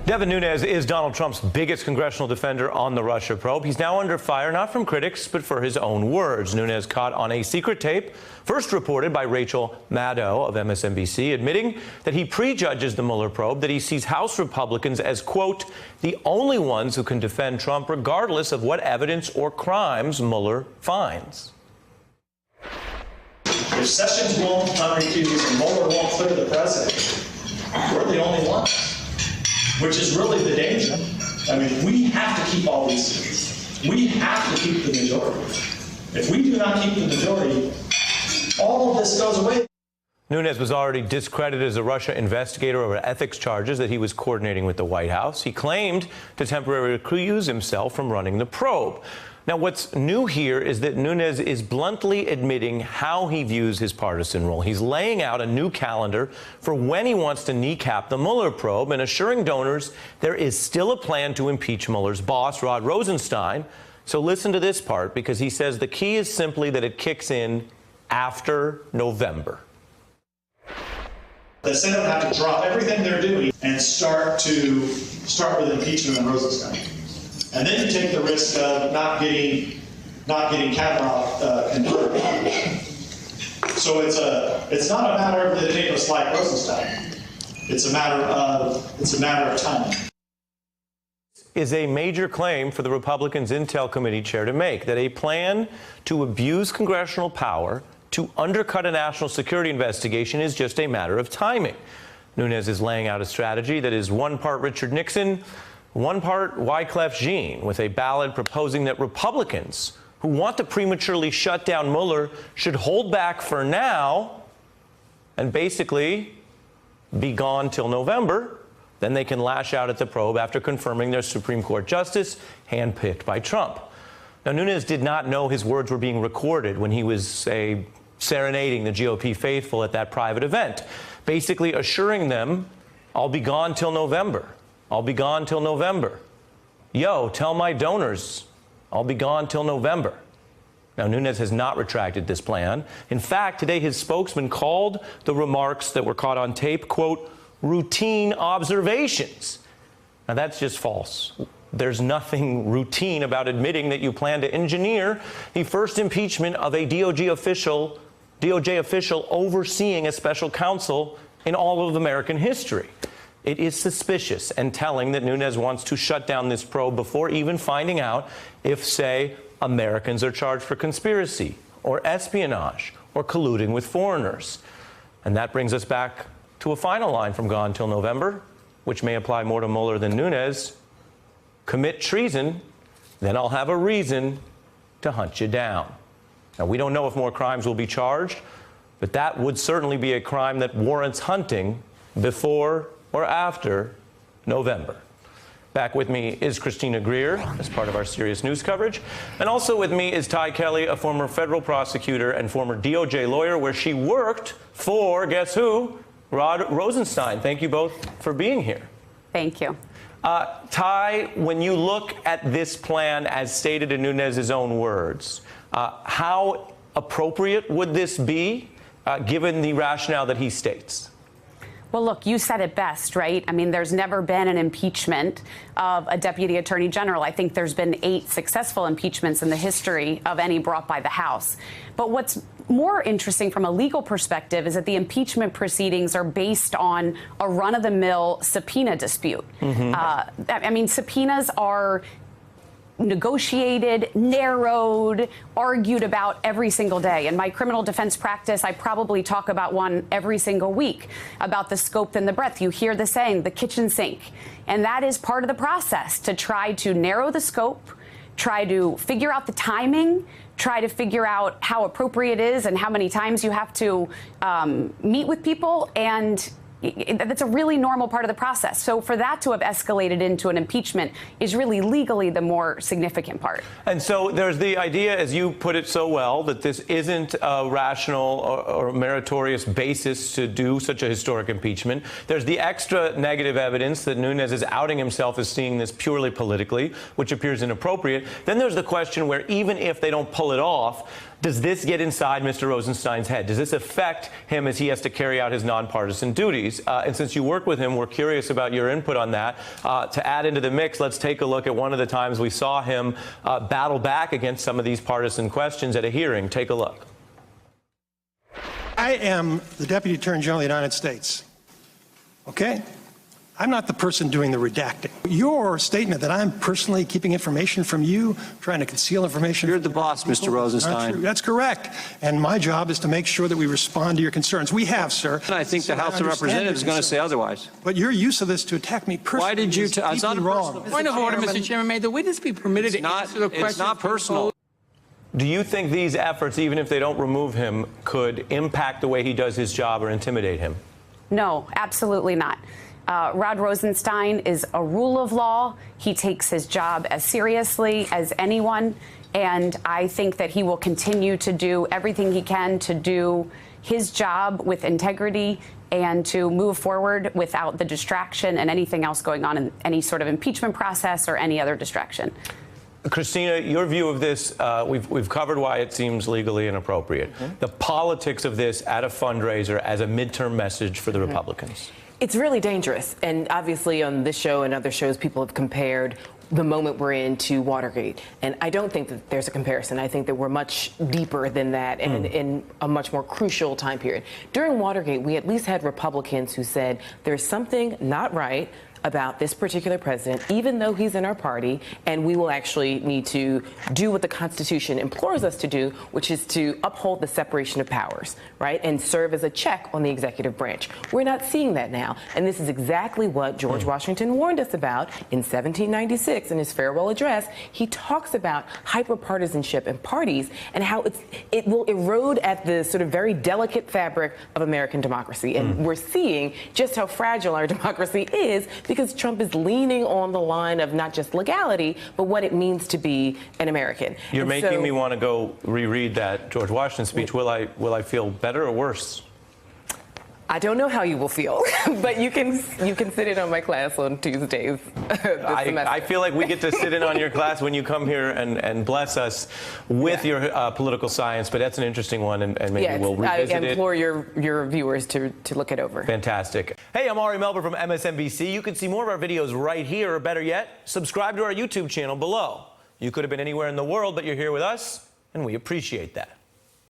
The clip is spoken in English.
Devin Nunes is Donald Trump's biggest congressional defender on the Russia probe. He's now under fire, not from critics, but for his own words. Nunes caught on a secret tape, first reported by Rachel Maddow of MSNBC, admitting that he prejudges the Mueller probe, that he sees House Republicans as, quote, the only ones who can defend Trump regardless of what evidence or crimes Mueller finds. If Sessions won't unrecuse and Mueller won't clear the president, we're the only ones. Which is really the danger. I mean, we have to keep all these seats. We have to keep the majority. If we do not keep the majority, all of this goes away. Nunes was already discredited as a Russia investigator over ethics charges that he was coordinating with the White House. He claimed to temporarily recuse himself from running the probe. Now, what's new here is that Nunes is bluntly admitting how he views his partisan role. He's laying out a new calendar for when he wants to kneecap the Mueller probe and assuring donors there is still a plan to impeach Mueller's boss, Rod Rosenstein. So listen to this part, because he says the key is simply that it kicks in after November. The Senate would have to drop everything they're doing and start with impeachment of Rosenstein. And then you take the risk of not getting Kavanaugh convicted. So it's not a matter of the tape was like Rosenstein. It's a matter of timing. Is a major claim for the Republicans' Intel Committee chair to make, that a plan to abuse congressional power to undercut a national security investigation is just a matter of timing. Nunes is laying out a strategy that is one part Richard Nixon, one part Wyclef Jean, with a ballot proposing that Republicans who want to prematurely shut down Mueller should hold back for now and basically be gone till November. Then they can lash out at the probe after confirming their Supreme Court justice, handpicked by Trump. Now, Nunes did not know his words were being recorded when he was, say, serenading the GOP faithful at that private event, basically assuring them, I'll be gone till November. I'll be gone till November. Yo, tell my donors, I'll be gone till November. Now, Nunes has not retracted this plan. In fact, today his spokesman called the remarks that were caught on tape, quote, routine observations. Now, that's just false. There's nothing routine about admitting that you plan to engineer the first impeachment of a DOJ official overseeing a special counsel in all of American history. It is suspicious and telling that Nunes wants to shut down this probe before even finding out if, say, Americans are charged for conspiracy or espionage or colluding with foreigners. And that brings us back to a final line from Gone Till November, which may apply more to Mueller than Nunes. Commit treason, then I'll have a reason to hunt you down. Now, we don't know if more crimes will be charged, but that would certainly be a crime that warrants hunting before or after November. Back with me is Christina Greer as part of our serious news coverage. And also with me is Ty Kelly, a former federal prosecutor and former DOJ lawyer, where she worked for, guess who? Rod Rosenstein. Thank you both for being here. Thank you. Ty, when you look at this plan as stated in Nunes' own words, how appropriate would this be given the rationale that he states? Well, look, you said it best, right? I mean, there's never been an impeachment of a deputy attorney general. I think there's been 8 successful impeachments in the history of any brought by the House. But what's more interesting from a legal perspective is that the impeachment proceedings are based on a run-of-the-mill subpoena dispute. I mean, subpoenas are negotiated, narrowed, argued about every single day. In my criminal defense practice, I probably talk about one every single week, about the scope and the breadth. You hear the saying, the kitchen sink. And that is part of the process, to try to narrow the scope, try to figure out the timing, try to figure out how appropriate it is and how many times you have to meet with people. And that's a really normal part of the process. So for that to have escalated into an impeachment is really legally the more significant part. And so there's the idea, as you put it so well, that this isn't a rational or meritorious basis to do such a historic impeachment. There's the extra negative evidence that Nunes is outing himself as seeing this purely politically, which appears inappropriate. Then there's the question where even if they don't pull it off, Does this get inside Mr. Rosenstein's head? Does this affect him as he has to carry out his nonpartisan duties? And since you work with him, we're curious about your input on that. To add into the mix, let's take a look at one of the times we saw him battle back against some of these partisan questions at a hearing. Take a look. I am the Deputy Attorney General of the United States. Okay? I'm not the person doing the redacting. Your statement that I'm personally keeping information from you, trying to conceal information. You're the boss, Mr. Rosenstein. That's correct. And my job is to make sure that we respond to your concerns. We have, sir. And I think the House of Representatives is going to say otherwise. But your use of this to attack me personally Why did you? is It's not deeply wrong. personal. Point of order, Mr. Chairman. May the witness be permitted to answer the question? It's not personal. Do you think these efforts, even if they don't remove him, could impact the way he does his job or intimidate him? No, absolutely not. Rod Rosenstein is a rule of law. He takes his job as seriously as anyone, and I think that he will continue to do everything he can to do his job with integrity and to move forward without the distraction and anything else going on in any sort of impeachment process or any other distraction. Christina, your view of this, we've covered why it seems legally inappropriate. The politics of this at a fundraiser as a midterm message for the Republicans. It's really dangerous. And obviously on this show and other shows, people have compared the moment we're in to Watergate. And I don't think that there's a comparison. I think that we're much deeper than that and in a much more crucial time period. During Watergate, we at least had Republicans who said there's something not right about this particular president, even though he's in our party, and we will actually need to do what the Constitution implores us to do, which is to uphold the separation of powers, right, and serve as a check on the executive branch. We're not seeing that now, and this is exactly what George Washington warned us about in 1796 in his farewell address. He talks about hyperpartisanship in parties and how it will erode at the sort of very delicate fabric of American democracy, and we're seeing just how fragile our democracy is because Trump is leaning on the line of not just legality, but what it means to be an American. You're making me want to go reread that George Washington speech. Will I feel better or worse? I don't know how you will feel, but you can sit in on my class on Tuesdays. I feel like we get to sit in on your class when you come here and bless us with your political science, but that's an interesting one, and maybe we'll revisit it. I implore your viewers to look it over. Fantastic. Hey, I'm Ari Melber from MSNBC. You can see more of our videos right here, or better yet, subscribe to our YouTube channel below. You could have been anywhere in the world, but you're here with us, and we appreciate that.